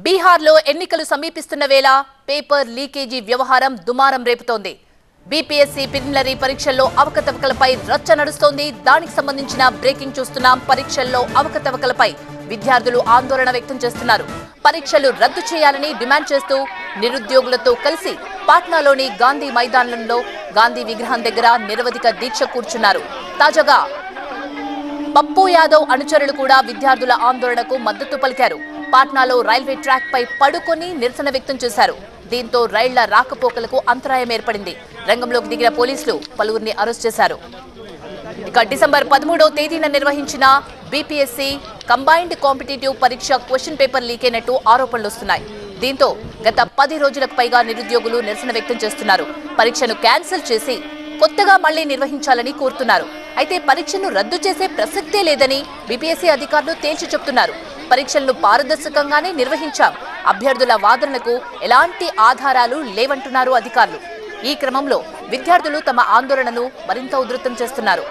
బీహార్లో ఎన్నికలు సమీపిస్తున్న వేళ పేపర్ లీకేజీ వ్యవహారం దుమారం రేపుతోంది. బీపీఎస్సీ ప్రిలిమినరీ పరీక్షల్లో అవకతవకలపై రచ్చ నడుస్తోంది. దానికి సంబంధించిన బ్రేకింగ్ చూస్తున్నాం. పరీక్షల్లో అవకతవకలపై విద్యార్థులు ఆందోళన వ్యక్తం చేస్తున్నారు. పరీక్షలు రద్దు చేయాలని డిమాండ్ చేస్తూ నిరుద్యోగులతో కలిసి పాట్నాలోని గాంధీ మైదానంలో గాంధీ విగ్రహం దగ్గర నిరవధిక దీక్ష కూర్చున్నారు. తాజాగా పప్పు యాదవ్ అనుచరులు కూడా విద్యార్థుల ఆందోళనకు మద్దతు పలికారు. పాట్నాలో రైల్వే ట్రాక్ పై పడుకొని నిరసన వ్యక్తం చేశారు. దీంతో రైళ్ల రాకపోకలకు అంతరాయం ఏర్పడింది. రంగంలోకి దిగిన పోలీసులు పలువురిని అరెస్ట్ చేశారు. ఇక డిసెంబర్ 13వ తేదీన నిర్వహించిన బీపీఎస్సీ కంబైన్డ్ కాంపిటేటివ్ పరీక్ష క్వశ్చన్ పేపర్ లీక్ అయినట్టు ఆరోపణలు వస్తున్నాయి. దీంతో గత 10 రోజులకు పైగా నిరుద్యోగులు నిరసన వ్యక్తం చేస్తున్నారు. పరీక్షను క్యాన్సిల్ చేసి కొత్తగా మళ్లీ నిర్వహించాలని కోరుతున్నారు. అయితే పరీక్షను రద్దు చేసే ప్రసక్తే లేదని బీపీఎస్సీ అధికారులు తేల్చి చెప్తున్నారు. పరీక్షలను పారదర్శకంగానే నిర్వహించాం. అభ్యర్థుల వాదనలకు ఎలాంటి ఆధారాలు లేవంటున్నారు అధికారులు. ఈ క్రమంలో విద్యార్థులు తమ ఆందోళనను మరింత ఉధృతం చేస్తున్నారు.